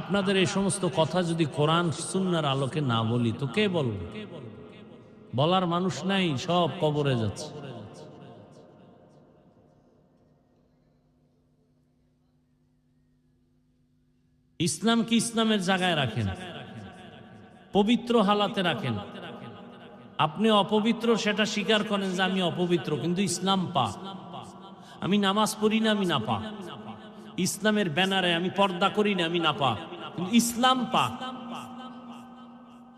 আপনাদের এই সমস্ত কথা যদি কোরআন সুন্নাহর আলোকে না বলি তো কে বলবে? বলার মানুষ নাই, সব কবরে যাচ্ছে। ইসলাম কি ইসলামের জায়গায় রাখেন, পবিত্র হালাতে রাখেন। আপনি অপবিত্র সেটা স্বীকার করেন যে আমি অপবিত্র, কিন্তু ইসলাম পাক। আমি নামাজ পড়ি না, আমি নাপাক। ইসলামের ব্যানারে আমি পর্দা করি না, আমি নাপাক, কিন্তু ইসলাম পাক।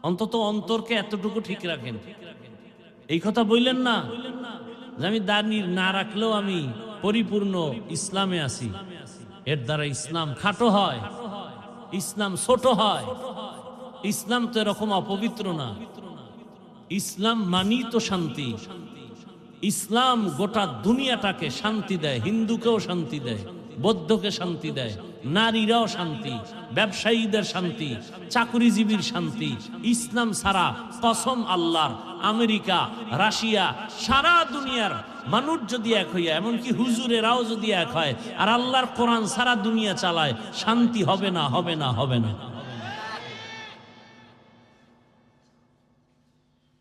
অন্তত অন্তরকে এতটুকু ঠিক রাখেন। এই কথা বললেন না যে আমি দাঁড়িয়ে না রাখলেও আমি পরিপূর্ণ ইসলামে আছি। এর দ্বারা ইসলাম খাটো হয়, ইসলাম ছোট হয়। ইসলাম তো এরকম অপবিত্র না। ইসলাম মানি তো শান্তি। ইসলাম গোটা দুনিয়াটাকে শান্তি দেয়, হিন্দুকেও শান্তি দেয়, বৌদ্ধকে শান্তি দেয়, নারীরাও শান্তি, ব্যবসায়ীদের শান্তি, চাকরিজীবীর শান্তি। ইসলাম ছাড়া কসম আল্লাহর, আমেরিকা, রাশিয়া, সারা দুনিয়ার মানুষ যদি এক হইয়া, এমনকি হুজুরেরাও যদি এক হয় আর আল্লাহর কোরআন সারা দুনিয়া চালায়, শান্তি হবে না, হবে না, হবে না।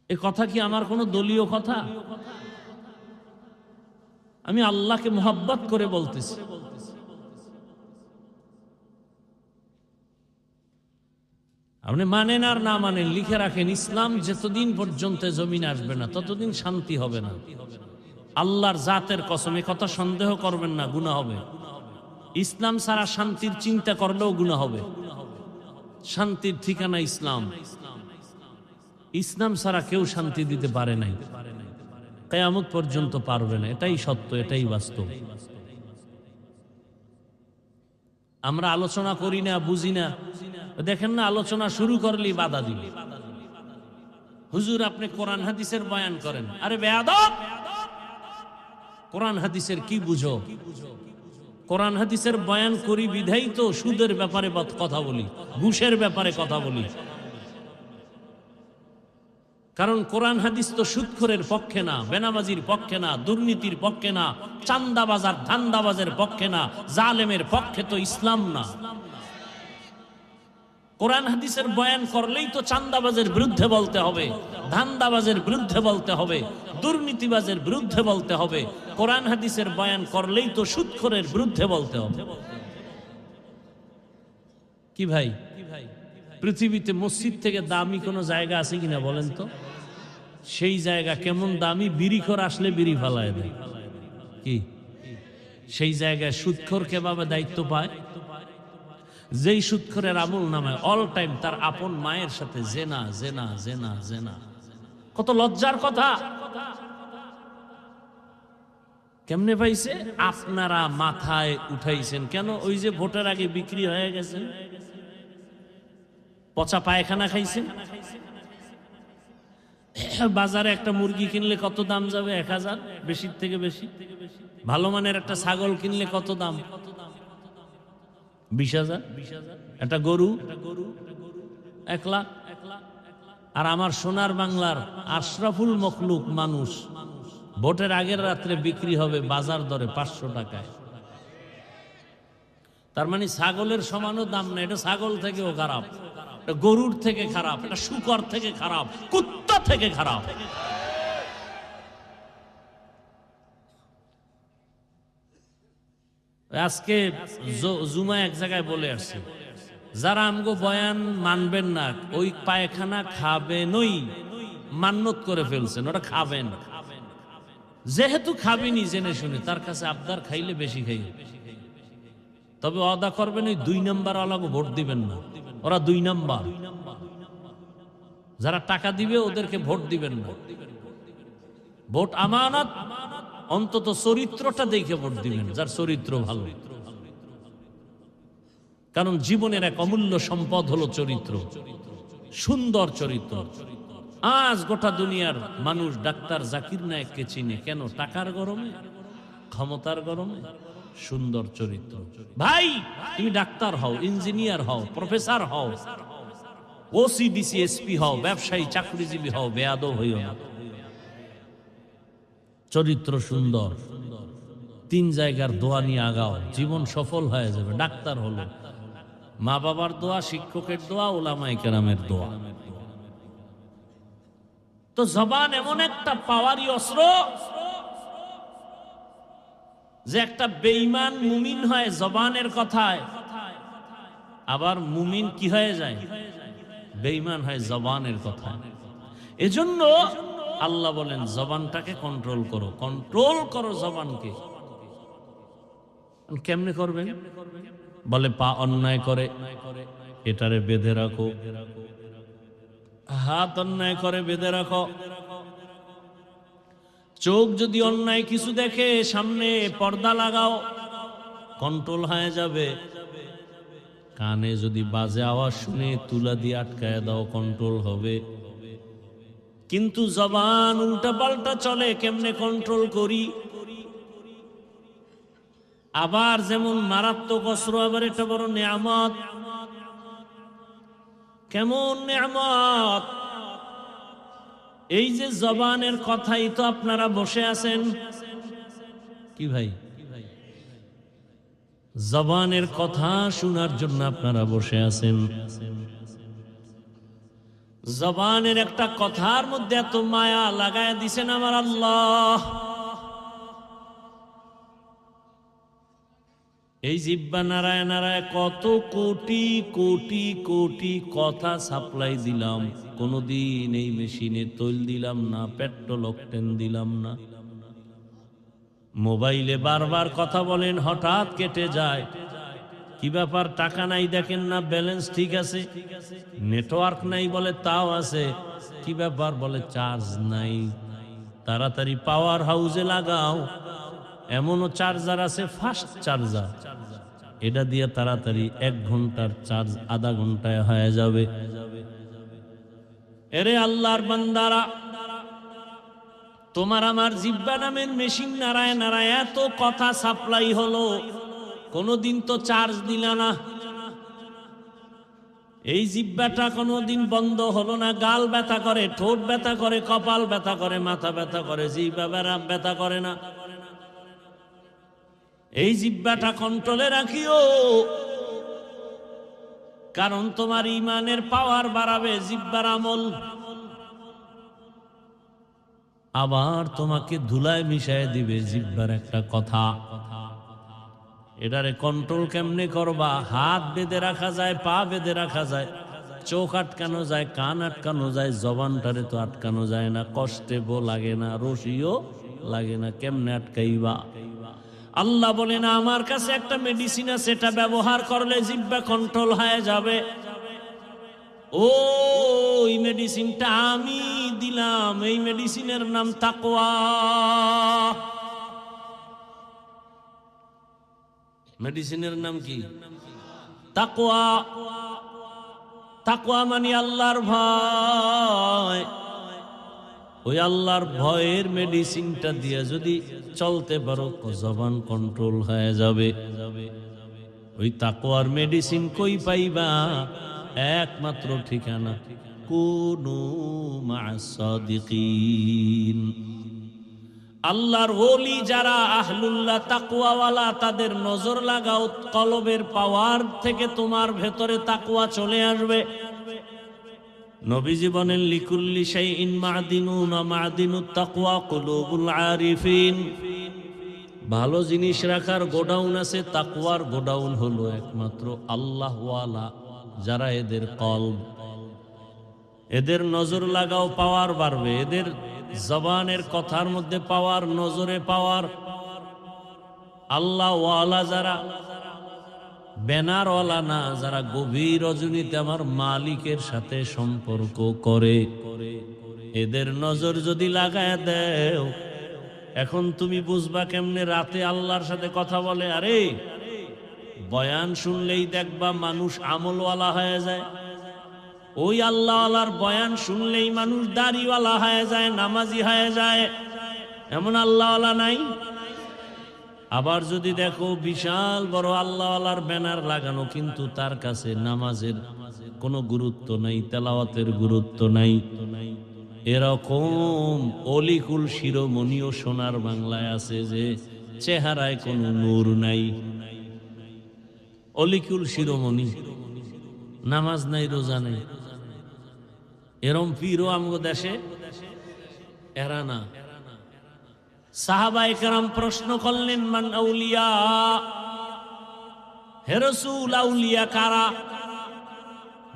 এ কথা কি আমার কোনো দলীয় কথা? আমি আল্লাহকে মোহাব্বত করে বলতেছি। আপনি মানেন আর না মানেন, লিখে রাখেন, ইসলাম যতদিন পর্যন্ত জমিন আসবে না ততদিন শান্তি হবে না। আল্লাহর জাতের কসম, এ কথা সন্দেহ করবেন না, গুনাহ হবে। ইসলাম ছাড়া শান্তির চিন্তা করলেও গুনাহ হবে। শান্তির ঠিকানা ইসলাম। ইসলাম ছাড়া কেউ শান্তি দিতে পারে নাই, কিয়ামত পর্যন্ত পারবে না। এটাই সত্য, এটাই বাস্তব। আমরা আলোচনা করি না, বুঝি না। দেখেন না, আলোচনা শুরু করলেই বাধা দিবে। হুজুর আপনি কোরআন হাদিসের বয়ান করেন। আরে বেয়াদব, কোরআন হাদিসের কি বুঝো? কোরআন হাদিসের বয়ান করি বিধাই তো সুদের ব্যাপারে কথা বলি, ঘুষের ব্যাপারে কথা বলি। কারণ কোরআন হাদিস তো সুদখোরের পক্ষে না, বেনামাজির পক্ষে না, দুর্নীতির পক্ষে না, চান্দাবাজার ধান্দাবাজের পক্ষে না, জালেমের পক্ষে তো ইসলাম না। কোরআন হাদিসের বয়ান করলেই তো চান্দাবাজের বিরুদ্ধে বলতে হবে, ধান্দাবাজের বিরুদ্ধে বলতে হবে, দুর্নীতিবাজের বিরুদ্ধে বলতে হবে। কোরআন হাদিসের বয়ান করলেই তো সুদখোরের বিরুদ্ধে বলতে হবে। কি ভাই, পৃথিবীতে মসজিদ থেকে দামি কোনো জায়গা আছে কিনা বলেন তো? সেই জায়গা কেমন দামি, বিড়িখোর আসলে বিড়ি ফালায় দেয়। কি সেই জায়গায় সুদখোর কিভাবে দায়িত্ব পায়? যেই সুদখোরের আমল নামায় অল টাইম তার আপন মায়ের সাথে জেনা জেনা জেনা জেনা। কত লজ্জার কথা! কেমনে পাইছে? আপনারা মাথায় উঠাইছেন কেন? ওই যে ভোটের আগে বিক্রি হয়ে গেছেন, পচা পায়খানা খাইছেন। বাজারে একটা মুরগি কিনলে কত দাম যাবে? 1000, বেশির থেকে বেশি। ভালো মানের একটা ছাগল কিনলে কত দাম? 20,000। একটা গরু 1 লাখ। আর আমার সোনার বাংলার আশরাফুল মখলুক মানুষ ভোটের আগের রাত্রে বিক্রি হবে বাজার দরে 500 টাকায়। তার মানে ছাগলের সমানও দাম না। এটা ছাগল থেকেও খারাপ, এটা গরুর থেকে খারাপ, এটা শুকর থেকে খারাপ, কুত্তা থেকে খারাপ। আজকে জুমা এক জায়গায় বলে আসছে, যারা আমগো বয়ান মানবেন না ওই পায়খানা খাবেনই, মান্যত করে ফেলছেন, ওটা খাবেন। যেহেতু খাবেনি জেনে শুনে, তার কাছে আবদার খাইলে বেশি খাই, তবে ওয়াদা করবেন ওই 2 নাম্বার ওয়ালাকে ভোট দিবেন না। ওরা 2 নাম্বার, যারা টাকা দিবে ওদেরকে ভোট দিবেন না। ভোট আমানত, অন্তত চরিত্রটা দেখে ভোট দিবেন, যার চরিত্র ভালো। কারণ জীবনের এক অমূল্য সম্পদ হলো চরিত্র, সুন্দর চরিত্র। আজ গোটা দুনিয়ার মানুষ ডাক্তার জাকির নায়েককে চিনে কেন? টাকার গরমে, ক্ষমতার গরমে। সুন্দর চরিত্র। ভাই তুমি ডাক্তার হও, ইঞ্জিনিয়ার হও, প্রফেসর হও, ওসিডিসি এসপি হও, ব্যবসায়ী চাকরিজীবী হও, বেয়াদব হইও না। চরিত্র সুন্দর, 3 জায়গার দোয়া নিয়ে আগাও, জীবন সফল হয়ে যাবে। ডাক্তার হলো, মা বাবার দোয়া, শিক্ষকের দোয়া, উলামায়ে কেরামের দোয়া। তো জবান এমন একটা পাওয়ারি অস্ত্র যে একটা বেঈমান মুমিন হয় জবানের কথায়, আবার মুমিন কি হয়ে যায়? বেঈমান হয় জবানের কথায়। এজন্য আল্লাহ বলেন জবানটাকে কন্ট্রোল করো, কন্ট্রোল করো জবানকে। কেমনে করবেন? বলে পা অন্যায় করে এটারে বেঁধে রাখো, হাত অন্যায় করে বেঁধে রাখো, চোখ যদি অন্যায় কিছু দেখে সামনে পর্দা লাগাও, কন্ট্রোল হয়ে যাবে। কানে যদি বাজে আওয়াজ শুনে তুলা দিয়ে আটকায় দাও, কন্ট্রোল হবে। কিন্তু জবান উল্টা পাল্টা চলে, কেমনে কন্ট্রোল করি? আবার যেমন মারাত্মক অস্ত্র, আবার এটা বড় নেয়ামত। কেমন নেয়ামত! এই যে জবানের কথাই তো আপনারা বসে আছেন। কি ভাই? জবানের কথা শোনার জন্য আপনারা বসে আছেন। জবানের একটা কথার মধ্যে এত মায়া লাগায় দিছেন আমার আল্লাহ। এই জিহ্বা নাড়ায় নাড়ায় কত কোটি কোটি কোটি কথা সাপ্লাই দিলাম, কোনদিন এই মেশিনে তৈল দিলাম না, পেট্রোল অকটেন দিলাম না। মোবাইলে বারবার কথা বলেন, হঠাৎ কেটে যায়। কি ব্যাপার? টাকা নাই দেখেন না, ব্যালেন্স ঠিক আছে। নেটওয়ার্ক নাই বলে তাও আছে। কি ব্যাপার? বলে চার্জ নাই। তাড়াতাড়ি পাওয়ার হাউসে লাগাও। এমনও চার্জার আছে ফাস্ট চার্জার, এটা দিয়ে তাড়াতাড়ি 1 ঘন্টার চার্জ আধা ঘন্টায় হয়ে যাবে। এরে আল্লাহর বান্দারা, তোমার আমার জিহ্বা নামের মেশিন নাড়ায় নাড়ায় এত কথা সাপ্লাই হলো, কোনদিন তো চার্জ দিলা না। এই জিহ্বাটা কোনদিন বন্ধ হলো না। গাল ব্যথা করে, ঠোঁট ব্যথা করে, কপাল ব্যথা করে, মাথা ব্যথা করে, জিহ্বা ব্যথা করে না। এই জিহ্বাটা কন্ট্রোলে রাখিও, কারণ তোমার ঈমানের পাওয়ার বাড়াবে জিহ্বার আমল। আবার তোমাকে ধুলায় মিশায় দিবে জিহ্বার একটা কথা। এটারে কন্ট্রোল কেমনে করবা? হাত বেঁধে রাখা যায়, পা বেঁধে রাখা যায়, চোখ আটকানো যায়, কান আটকানো যায়, জবানটারে তো আটকানো যায় না। কষ্টে লাগে না, রশিও লাগে না। কেমনে আটকাইবা? আল্লাহ বলে না, আমার কাছে একটা মেডিসিন আছে, এটা ব্যবহার করলে জিহ্বা কন্ট্রোল হয়ে যাবে। ওই মেডিসিনটা আমি দিলাম। এই মেডিসিনের নাম তাকওয়া। মেডিসিনের নাম কি? তাকওয়া। তাকওয়া মানে আল্লাহর ভয়। ওই আল্লাহর ভয়ের মেডিসিনটা দিয়ে যদি চলতে পারো, জবান কন্ট্রোল হয়ে যাবে। ওই তাকওয়ার মেডিসিন কই পাইবা? একমাত্র ঠিকানা কুনু মা'আস সাদিকিন। আল্লাহর ওলি যারা আহলুল্লাহ তাকওয়াওয়ালা, তাদের নজর লাগাও, কলবের পাওয়ার থেকে তোমার ভেতরে তাকওয়া চলে আসবে। নবীজি বলেন, লিকুল্লি শাইইন মা'দিনুন ওয়া মা'দিনুত তাকওয়া কুলুবুল আরিফিন। ভালো জিনিস রাখার গোডাউন আছে, তাকওয়ার গোডাউন হলো একমাত্র আল্লাহওয়ালা যারা, এদের কলব। এদের নজর লাগাও, পাওয়ার বাড়বে। এদের জবানের কথার মধ্যে পাওয়ার, নজরে পাওয়ার। আল্লাহওয়ালা যারা, ব্যানারওয়ালা না, যারা গভীর রজনীতে আমার মালিকের সাথে সম্পর্ক করে, এদের নজর যদি লাগায় দেও, এখন তুমি বুঝবা কেমনে রাতে আল্লাহর সাথে কথা বলে। আরে বয়ান শুনলেই দেখবা মানুষ আমলওয়ালা হয়ে যায়। ওই আল্লাহওয়ালার বয়ান শুনলেই মানুষ দাড়িওয়ালা হয়ে যায়, নামাজি হয়ে যায়। এমন আল্লাহওয়ালা নাই? আবার যদি দেখো বিশাল বড় আল্লাহওয়ালার ব্যানার লাগানো, কিন্তু তার কাছে নামাজের কোনো গুরুত্ব নাই, তেলাওয়াতের গুরুত্ব নাই। এরকম অলিকুল শিরোমণিও সোনার বাংলায় আছে, যে চেহারায় কোনো নূর নাই। অলিকুল শিরোমণি নামাজ নাই, রোজা নেই। এরম পীরও আমগো দেশে এরা না। সাহাবায়ে কেরাম প্রশ্ন করলেন, মান আউলিয়া, হে রাসূল আউলিয়া কারা?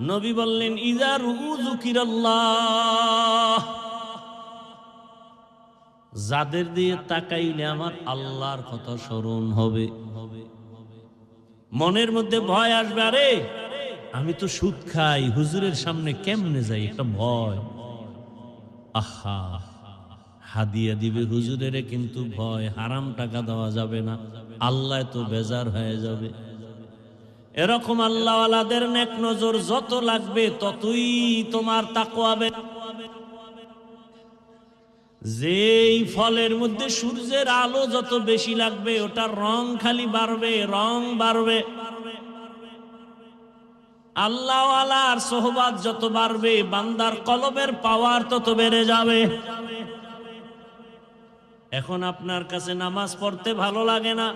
নবী বললেন, ইযা রুউ যুকিরাল্লাহ, যাদের দিয়ে তাকাইলে আমার আল্লাহর কথা স্মরণ হবে। মনের মধ্যে ভয় আসবে, আরে আমি তো সুদ খাই, হুজুরের সামনে কেমনে যাই, একটা ভয়। আহা, হাদিয়া দিবে হুজুরের, কিন্তু ভয়, হারাম টাকা দেওয়া যাবে না, আল্লাহ তো বেজার হয়ে যাবে। এরকম আল্লাহওয়ালাদের নেক নজর যত লাগবে ততই তোমার তাকওয়া বেড়ে। যেই ফলের মধ্যে সূর্যের আলো যত বেশি লাগবে ওটার রং খালি বাড়বে, রং বাড়বে। আল্লাহওয়ালার সোহবাত যত বাড়বে বান্দার কলবের পাওয়ার তত বেড়ে যাবে। এখন আপনার কাছে নামাজ পড়তে ভালো লাগে না,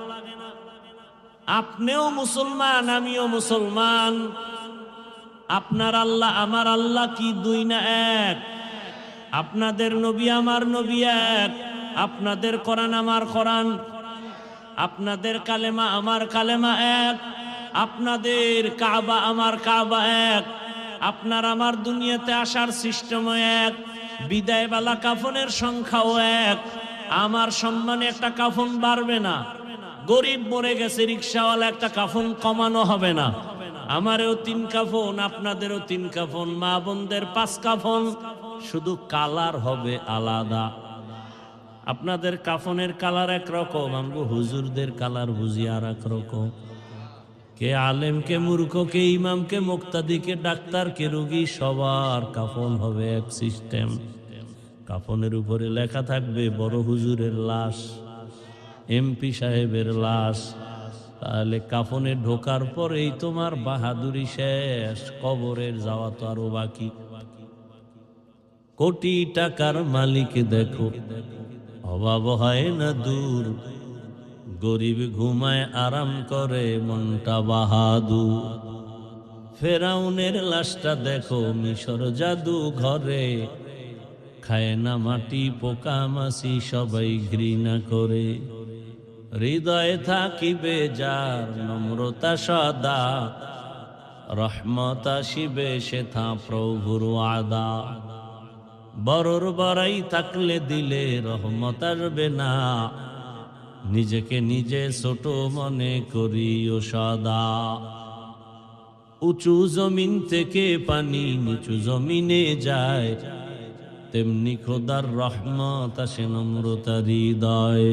আপনিও মুসলমান, আমিও মুসলমান। আপনার আল্লাহ আমার আল্লাহ কি দুই না এক? আপনাদের নবী আমার নবী এক, আপনাদের কোরআন আমার কোরআন, আপনাদের কালেমা আমার কালেমা এক, আপনাদের কাবা আমার কাবা এক, আপনার আমার দুনিয়াতে আসার সিস্টেম এক, বিদায়বেলা কাফনের সংখ্যাও এক। আমার সম্মানে একটা কাফন বাড়বে না, গরিব মরে গেছে রিকশাওয়ালা একটা কাফন কমানো হবে না। আমারও 3 কাফন, আপনাদেরও 3 কাফন, মা বোনদের 5 কাফন, শুধু কালার হবে আলাদা। আপনাদের কাফনের কালার একরকম, আমগো হুজুরদের কালার বুঝি আর এক রকম। কে আলেম, কে মূর্খ, কে ইমাম, কে মুক্তাদি, কে ডাক্তার, কে রোগী, সবার কাফন হবে এক সিস্টেম। কাফনের উপরে লেখা থাকবে বড় হুজুরের লাশ, এমপি সাহেবের লাশ। তাহলে কাফনে ঢোকার পরেই তোমার বাহাদুরি শেষ, কবরের যাওয়া তো আরো বাকি। কোটি টাকার মালিক দেখো, অভাব হয় না দূর, গরিব ঘুমায় আরাম করে মনটা বাহাদুর। ফেরাউনের লাশটা দেখো মিশর জাদু ঘরে, খায় না মাটি পোকা মাছি সবাই ঘৃণা করে। হৃদয়ে থাকিবে যার নম্রতা সদা, রহমত আসিবে সেথা প্রভুর ওয়াদা। বড়র বড়াই থাকলে দিলে রহমত আসবে না, নিজেকে নিজে ছোট মনে করিও সদা। উঁচু জমিন থেকে পানি নিচু জমিনে যায়, তেমনি খোদার রহমত আসে নম্রতা হৃদয়।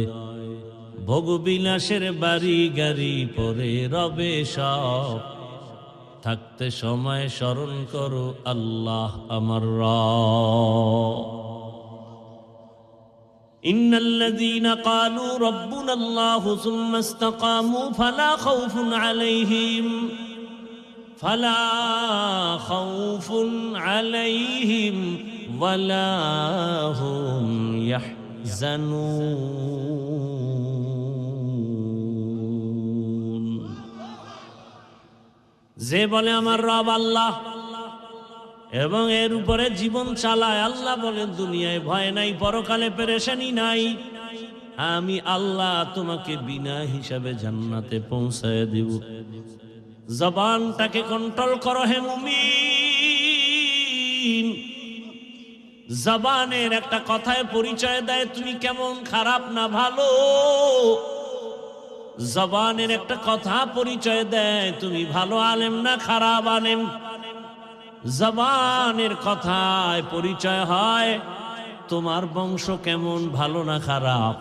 ভোগবিলাসের বাড়ি গাড়ি পরে রবে সব, থাকতে সময় স্মরণ করো আল্লাহ আমার রব। ইন্নাল্লাযীনা ক্বালু রাব্বুনাল্লাহু সুম্মা ইসতাকামু ফালা খাউফুন আলাইহিম ওয়ালা হুম ইয়াহজানুন। যে বলে আমার রব আল্লাহ এবং এর উপরে জীবন চালায়, আল্লাহ বলেন দুনিয়ায় ভয় নাই, পরকালে পেরেশানি নাই, আমি আল্লাহ তোমাকে বিনা হিসাবে জান্নাতে পৌঁছায় দিব। জবানটাকে কন্ট্রোল করো হে মুমিন। জবানের একটা কথায় পরিচয় দেয় তুমি কেমন খারাপ না ভালো। জবানের একটা কথা পরিচয় দেয় তুমি ভালো আলেম না খারাপ আলেম। জবানের কথায় পরিচয় হয় তোমার বংশ কেমন, ভালো না খারাপ।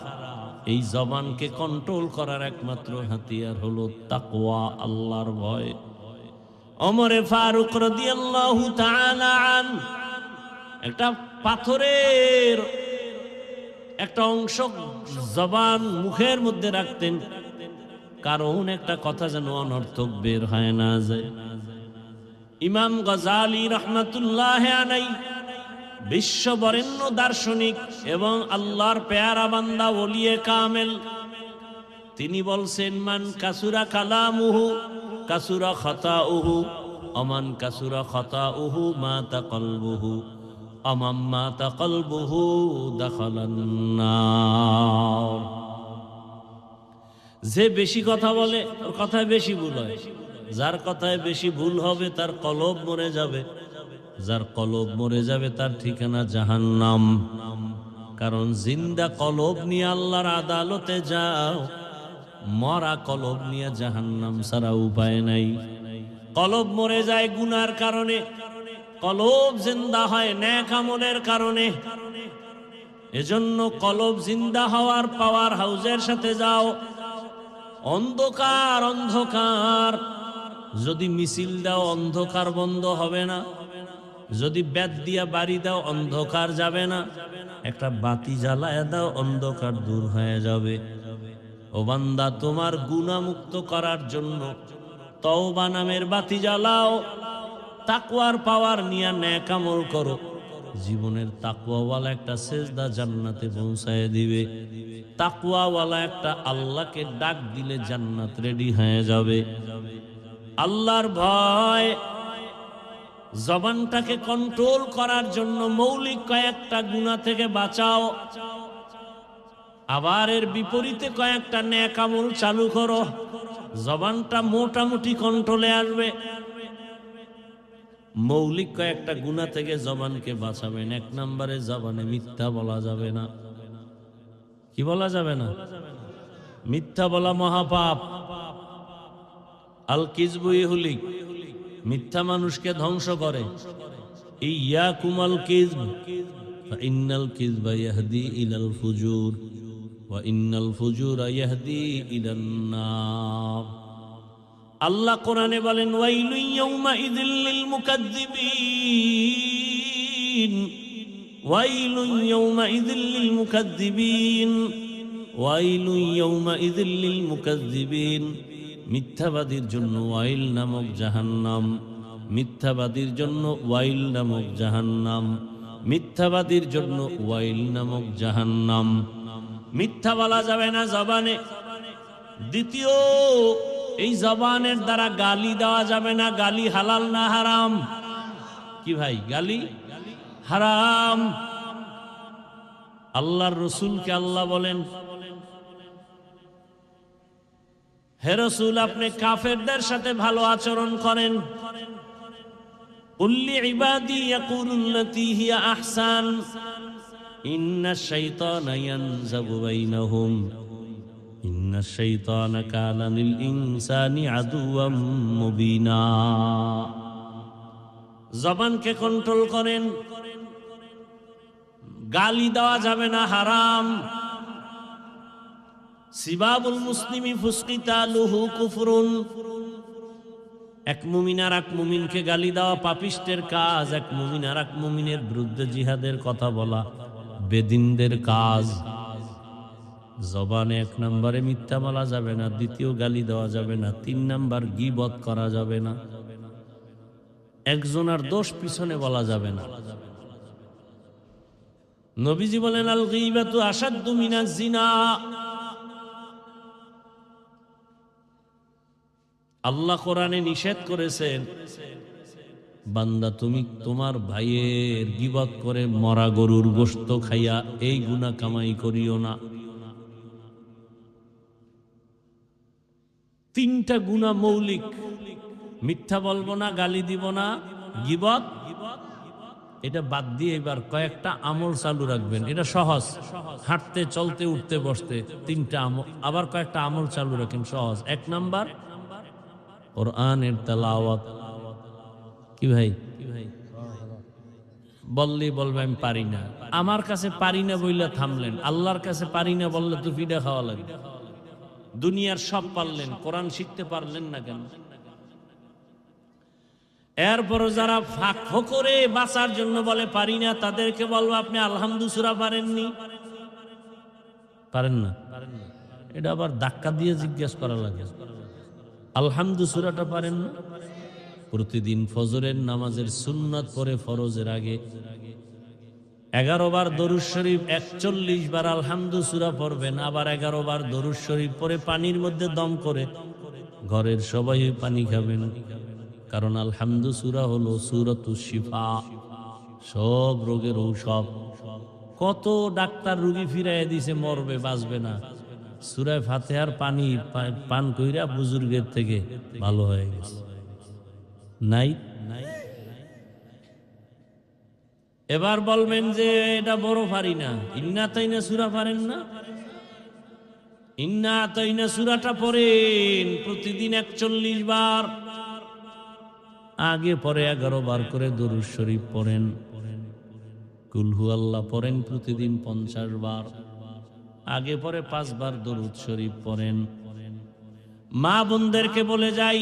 এই জবানকে কন্ট্রোল করার একমাত্র হাতিয়ার হলো তাকওয়া, আল্লাহর ভয়। ওমরে ফারুক রাদিয়াল্লাহু তাআলা আন একটা পাথরের একটা অংশ জবান মুখের মধ্যে রাখতেন, কারণ একটা কথা যেন অনর্থক বের হয় না যায়। ইমাম গজালি রহমাতুল্লাহ আলাইহি বিশ্ববরেণ্য দার্শনিক এবং আল্লাহর পেয়ারা বান্দা ওলিয়ে কামেল, তিনি বলছেন মান কাসুরা কালামুহু কাসুরা খাতাউহু আমান কাসুরা খাতাউহু মাতা কলবুহু আমাম মাতা কলবুহু দাখালান নার। যে বেশি কথা বলে ওর কথায় বেশি ভুল হয়, যার কথায় বেশি ভুল হবে তার কলব মরে যাবে, যার কলব মরে যাবে তার ঠিকানা জাহান্নাম। কারণ জিন্দা কলব নিয়ে আল্লাহর আদালতে যাও, মরা কলব নিয়ে জাহান্নাম ছাড়া উপায় নাই। কলব মরে যায় গুনার কারণে, কলব জিন্দা হয় নেক আমলের কারণে। এজন্য কলব জিন্দা হওয়ার পাওয়ার হাউজের সাথে যাও। অন্ধকার অন্ধকার যদি মিছিল দাও অন্ধকার বন্ধ হবে না, যদি বেত দিয়া বাড়ি দাও অন্ধকার যাবে না, একটা বাতি জ্বালায় দাও অন্ধকার দূর হয়ে যাবে। ও বান্দা, তোমার গুনাহ মুক্ত করার জন্য তওবা নামের বাতি জ্বালাও, তাকওয়ার পাওয়ার নিয়ে নেক আমল করো। জীবনের তাকওয়াওয়ালা একটা সেজদা জান্নাতে পৌঁছায় দিবে। তাকওয়াওয়ালা একটা আল্লাহকে ডাক দিলে জান্নাত রেডি হয়ে যাবে। আল্লাহর ভয় জবানটাকে কন্ট্রোল করার জন্য মৌলিক কয়েকটা গুনাহ থেকে বাঁচাও, আবার এর বিপরীতে কয়েকটা নেক আমল চালু করো, জবানটা মোটামুটি কন্ট্রোলে আসবে। মৌলিক কয়েকটা গুনাহ থেকে জবানকে বাঁচাবেন। এক নম্বরে জবানে মিথ্যা বলা যাবে না। কি বলা যাবে না? মিথ্যা বলা মহাপাপ। আল কিযবু ইহলিক, মিথ্যা মানুষকে ধ্বংস করে। ইয়াকুমাল কিযব ফাইন্নাল কিযবা ইয়াহদি ইলাল ফুজুর ওয়া ইন্নাল ফুজুরা ইয়াহদি ইলান নার। আল্লাহ কোরআনে বলেন ওয়াইলু ইয়াউমাইযিল লিল মুকাজ্জিবিন, ওয়াইলু ইয়াউমাইযিল লিল মুকাজ্জিবিন, ওয়াইলু ইয়াউমাইযিল লিল মুকাজ্জিবিন। মিথ্যাবাদীর জন্য ওয়াইল নামক জাহান্নাম, মিথ্যাবাদীর জন্য ওয়াইল নামক জাহান্নাম, মিথ্যাবাদীর জন্য ওয়াইল নামক জাহান্নাম। মিথ্যা বলা যাবে না জবানে। দ্বিতীয়, এই জবানের দ্বারা গালি দেওয়া যাবে না। গালি হালাল না হারাম? কি ভাই, গালি হারাম। আল্লাহর রসুলকে আল্লাহ বলেন, হে রাসূল, আপনি কাফেরদের সাথে ভালো আচরণ করেন। কুল্লি ইবাদি ইয়াকুলুল্লাতী হিয়া আহসান ইন্নাশ শাইতানা ইয়ানজাগু বাইনাহুম ইন্নাশ শাইতানা কানা লিল ইনসানি আদুওয়াম মুবিনা। জবানকে কন্ট্রোল করেন। গালি দেওয়া যাবে না, হারাম। সিবাবুল মুসলিমি ফুসকিতালুহু কুফরুন। এক মুমিন আর এক মুমিনকে গালি দেওয়া পাপিষ্টের কাজ। এক মুমিন আর এক মুমিনের বিরুদ্ধে জিহাদের কথা বলা বেদিনদের কাজ। জবানে এক নম্বরে মিথ্যা বলা যাবে না, দ্বিতীয় গালি দেওয়া যাবে না, তিন নাম্বার গীবত করা যাবে না, একজনের দোষ পিছনে বলা যাবে না। নবীজি বলেন আল গীবাতু আশাদ্দু মিনাজ জিনা। আল্লাহ কোরআনে নিষেধ করেছেন, বান্দা তুমি তোমার ভাইয়ের গীবত করে মরা গরুর গোশত খাইয়া এই গুনাহ কামাই করিও না। তিনটা গুনাহ মৌলিক। মিথ্যা বলবো না, গালি দিব না, গীবত। এটা বাদ দিয়ে এবার কয়েকটা আমল চালু রাখবেন। এটা সহজ, হাঁটতে চলতে উঠতে বসতে তিনটা আমল। আবার কয়েকটা আমল চালু রাখেন, সহজ। এক নাম্বার কোরআনের তেলাওয়াত। কি ভাই, বললেই বলবে আমি পারি না। আমার কাছে পারি না বইলা থামলেন, আল্লাহর কাছে পারি না বললে তো ফিডা খাওয়া লাগে। দুনিয়ার সব পারলেন, কোরআন শিখতে পারলেন না কেন? এরপর যারা ফাঁক করে বাঁচার জন্য বলে পারি না, তাদেরকে বলবো আপনি আলহামদু সূরা পারেননি, পারেন না। এটা আবার ধাক্কা দিয়ে জিজ্ঞেস করা লাগে, আলহামদু সূরাটা পারেন না? প্রতিদিন ফজরের নামাজের সুন্নাত পরে ফরজের আগে 11 বার দরুদ শরীফ, 41 বার আলহামদু সূরা পড়বেন। আবার 11 বার দরুদ শরীফ পরে পানির মধ্যে দম করে ঘরের সবাই পানি খাবেন। কারণ আলহামদু সূরা হলো সূরাতুশ শিফা, সব রোগের ঔষধ। কত ডাক্তার রোগী ফিরাইয়া দিছে, মরবে বাঁচবে না, সূরা ফাতিহার পানি পান কইরা বুজুর্গের থেকে ভালো হয়ে গেছে। নাই? এবার বলবেন যে এটা বড় পারি না, ইন্না তাইনা সূরা পারেন না? ইন্না তাইনা সূরাটা পড়েন প্রতিদিন 41 বার, আগে পরে 11 বার করে দরুদ শরীফ পড়েন, কুল হুয়াল্লাহ পড়েন প্রতিদিন 50 বার, আগে পরে 5 বার দরুদ শরীফ পড়েন। মা বোনদেরকে বলে যাই,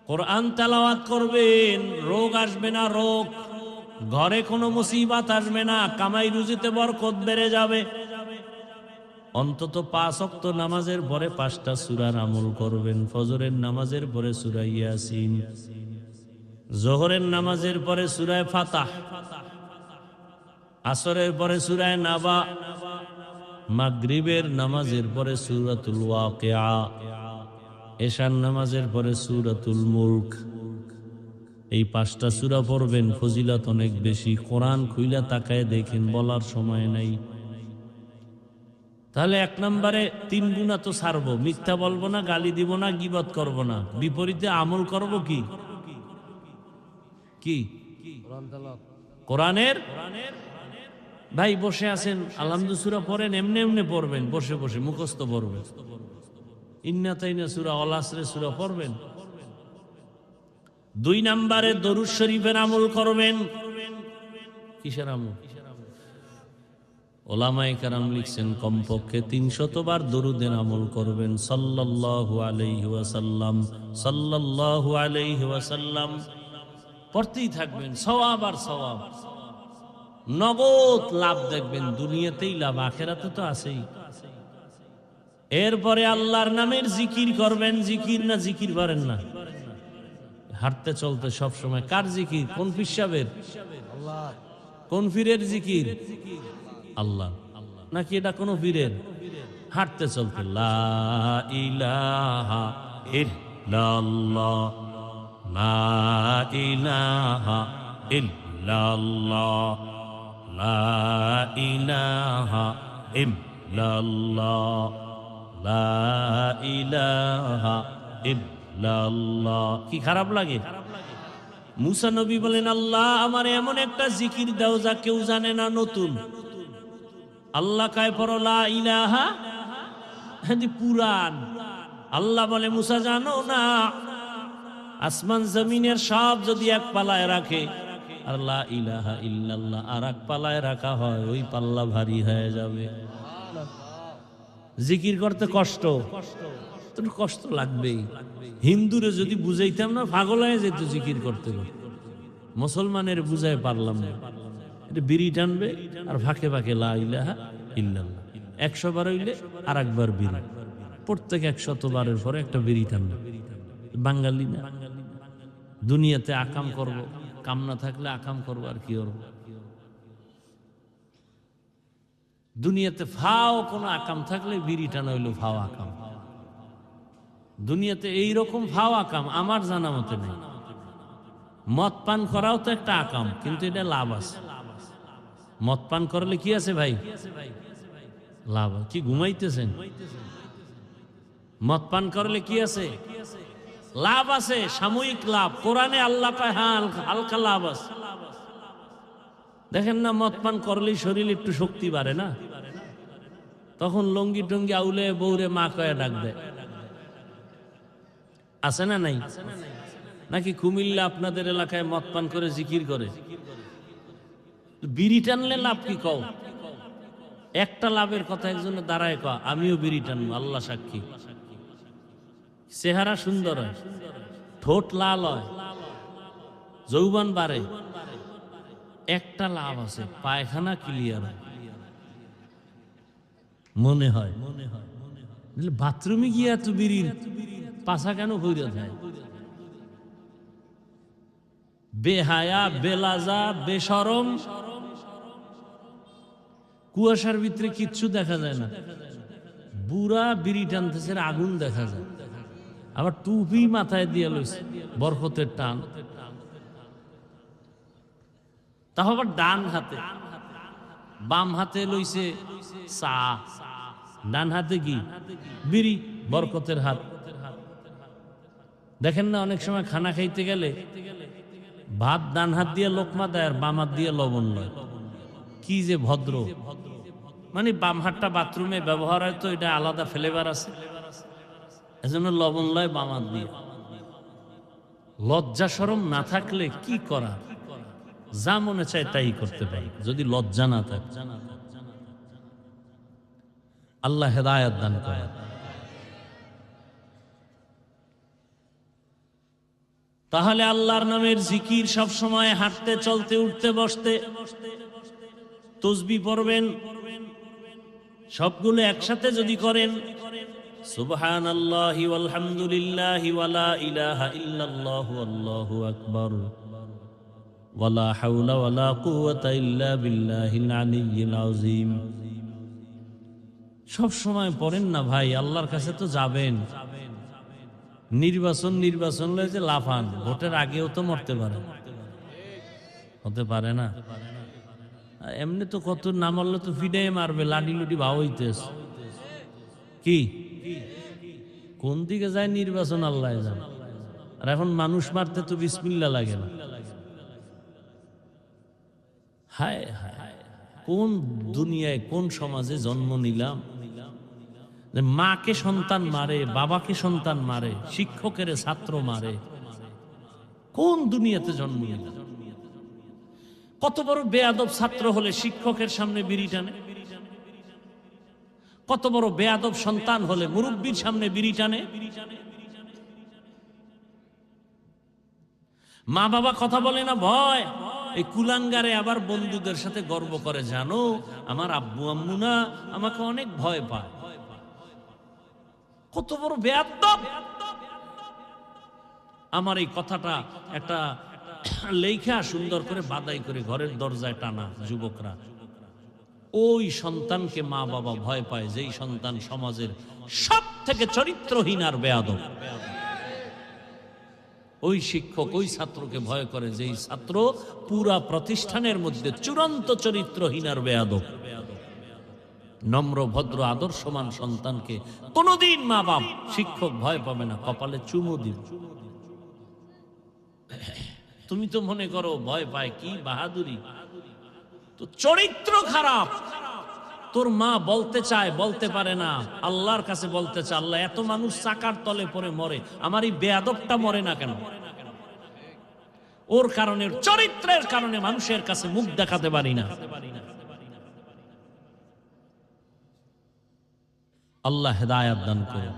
কোরআন তেলাওয়াত করবেন, রোগ আসবে না, রোগ ঘরে কোনো মুসিবত আসবে না, কামাই রুজিতে বরকত বেড়ে যাবে। অন্তত 5 ওয়াক্ত নামাজের পরে 5টা সূরার আমল করবেন। ফজরের নামাজের পরে সূরা ইয়াসিন, যোহরের নামাজের পরে সূরা ফাতাহ, আসরের পরে সূরা নাবা, মাগরিবের নামাজের পরে সূরাতুল ওয়াকিয়া, এশার নামাজের পরে সূরাতুল মুলক। এই 5টা সূরা পড়বেন, ফজিলত অনেক বেশি। কোরআন খুইলা তাকায় দেখেন, বলার সময় নাই। তাহলে 1 নম্বরে 3 গুণা তো ছাড়বো, মিথ্যা বলবো না, গালি দিব না, গীবত করব না, বিপরীতে আমল করব কি কি কোরআনের। ভাই বসে আছেন, আলহামদু সূরা পড়েন, এমনি এমনি পড়বেন, বসে বসে মুখস্থ পড়বেন। ইন্না তাইনা সূরা, আল আসরে সূরা পড়বেন। 2 নম্বরে দরুদ শরীফের আমল করবেন। কিসের আমল? ওলামায়ে কেরাম লিখছেন কমপক্ষে 300 বার দরুদের আমল করবেন। সাল্লাল্লাহু আলাইহি ওয়াসাল্লাম, সাল্লাল্লাহু আলাইহি ওয়াসাল্লাম পড়তেই থাকবেন, সওয়াব আর সওয়াব, নগদ লাভ দেখবেন, দুনিয়াতেই লাভ, আখিরাতে তো আছেই। এরপরে আল্লাহর নামের জিকির করবেন। জিকির না জিকির পারেন না? হাঁটতে চলতে সব সময় কার জিকির? কোন পিসাবের? কোন পীরের জিকির? আল্লাহ। নাকি এটা কোন পীরের? হাঁটতে চলতে লা ইলাহা ইল্লাল্লাহ, লা ইলাহা ইল্লাল্লাহ, লা ইলাহা ইল্লাল্লাহ, লা ইলাহা ইল্লাল্লাহ। কি খারাপ লাগে? মুসা নবী বলেন, আল্লাহ আমার এমন একটা জিকির দাও যা কেউ জানে না, নতুন। আল্লাহ কায় পড়ো লা ইলাহা, পুরান। আল্লাহ বলে, মুসা জানো না, আসমান জমিনের সব যদি এক পালায় রাখে আর লা ইলাহা ইল্লাল্লাহ আর এক পালায় রাখা হয়, ওই পাল্লা ভারী হয়ে যাবে। জিকির করতে কষ্ট, কষ্ট লাগবেই। হিন্দুরে যদি বুঝাইতাম না, পাগল হয়ে যেত জিকির করতে করতে। মুসলমানের বুঝাই পারলাম না, এটা বিড়ি টানবে আর ফাঁকে ফাঁকে লা ইলাহা ইল্লাল্লাহ 100 বার হইলে আর একবার বিড়ি, প্রত্যেক 100 বারের পরে একটা বিড়ি টানবে। বাঙালি না? দুনিয়াতে আকাম করব, কাম না থাকলে আকাম করবো, আর কি করবো? দুনিয়াতে ফাও কোনো আকাম থাকলে বিড়ি টানা হইল ফাও আকাম। দুনিয়াতে এইরকম ফাও আকাম আমার জানা মতে নেই। মদ পান করাও তো একটা আকাম, কিন্তু এটা লাভ আছে। মদ পান করলে কি আছে ভাই? লাভ। কি ঘুমাইতেছেন? মদ পান করলে কি আছে? লাভ আছে, সাময়িক লাভ। কোরআনে আল্লাহ কয় হালকা লাভ আছে। দেখেন না, মদ পান করলেই শরীর একটু শক্তি বাড়ে না? তখন লঙ্গি টঙ্গি আউলে বউরে মা কয়ে ডাক দেয়, আছে না নাই? নাকি কুমিল্লা আপনাদের এলাকায় মদ পান করে জিকির করে? বিড়ি টানলে লাভ কি কও? একটা লাভের কথা একজনে দাঁড়ায় কয়, আমিও বিড়ি টানবো, আল্লাহ সাক্ষী। চেহারা সুন্দর হয়, ঠোঁট লাল হয়, যৌবন বাড়ে। একটা লাভ আছে, পায়খানা ক্লিয়ার হয়। মনে হয় বাথরুমে গিয়া তো বিড়ির পাশা কেন কইরা যায়? বেহায়া, বেলাজা, বেশরম, কুয়াশার ভিতরে কিচ্ছু দেখা যায় না। বুড়া বিড়ি টানতেছে, আগুন দেখা যায়। আবার টুপি মাথায় দিয়ে লইছে, বরকতের টান। তাও আবার ডান হাতে, বাম হাতে লইছে চা, ডান হাতে কি বিড়ি, বরকতের হাত। দেখেন না অনেক সময় খানা খাইতে গেলে ভাত ডান হাত দিয়ে লোকমা দেয় আর বাম হাত দিয়ে লবণ লয়। কি যে ভদ্র, মানে বাম হাতটা বাথরুমে ব্যবহার হয় তো এটা আলাদা ফ্লেভার আছে, এজন্য লবণ লয় বাম হাত দিয়ে। লজ্জা শরম না থাকলে কি করা, যা মনে চায় তাই করতে পারে যদি লজ্জা না থাকে। আল্লাহ হেদায়েত দান করে। তাহলে আল্লাহর নামের জিকির সব সময় হাঁটতে চলতে উঠতে বসতে, তাসবিহ পড়বেন, সবগুলো একসাথে যদি করেন, সুবহানাল্লাহি ওয়ালহামদুলিল্লাহি ওয়ালা ইলাহা ইল্লাল্লাহু আল্লাহু আকবার ওয়ালা হাওলা ওয়ালা কুওয়াতা ইল্লা বিল্লাহিল আলিয়্যিল আযীম। সব সময় পড়েন না ভাই, আল্লাহর কাছে তো যাবেন। নির্বাচন লয়ে যে লাফান, ভোটের আগেও তো মরতে পারে, হতে পারে না। এমনি তো কত না মরলে তো ফিডে মারবে, লাডি লুডি ভাও হইতেছে। কি কোন দিকে যায় নির্বাচন আল্লাহ জানে। আর এখন মানুষ মারতে তো বিসমিল্লাহ লাগে না। হায় হায়, কোন দুনিয়ায় কোন সমাজে জন্ম নিলাম, মাকে সন্তান মারে, বাবাকে সন্তান মারে, শিক্ষকের ছাত্র মারে। কোন দুনিয়াতে জন্ম নিলাম? কত বড় বেয়াদব ছাত্র হলে শিক্ষকের সামনে বিড়ি টানে, কত বড় বেয়াদব সন্তান হলে মুরব্বীর সামনে বিড়ি টানে। মা বাবা কথা বলে না ভয়, এই কুলাঙ্গারে আবার বন্ধুদের সাথে গর্ব করে, জানো আমার আব্বু আম্মু না আমাকে অনেক ভয় পায়। কত বড় বেয়াদব! আমার এই কথাটা একটা লেখা সুন্দর করে বাদাই করে ঘরের দরজায় টানা যুবকরা। ওই সন্তানকে মা বাবা ভয় পায় যেই সন্তান সমাজের সব থেকে চরিত্রহীন আর বেয়াদব। ওই শিক্ষক ওই ছাত্রকে ভয় করে যেই ছাত্র পুরা প্রতিষ্ঠানের মধ্যে চূড়ান্ত চরিত্রহীন আর বেয়াদব। নম্র ভদ্র আদর্শমান সন্তানকে কোনদিন মা বাপ শিক্ষক ভয় পাবে না, কপালে চুমু দিবে। তুমি তো মনে করো ভয় পায়, কি বাহাদুরি! তো চরিত্র খারাপ। তোর মা বলতে চায় বলতে পারে না, আল্লাহর কাছে বলতে চায়, আল্লাহ এত মানুষ চাকার তলে পড়ে মরে, আমার এই বেয়াদবটা মরে না কেন? ওর কারণে, চরিত্রের কারণে মানুষের কাছে মুখ দেখাতে পারি না। আল্লাহ হেদায়েত দান করুন।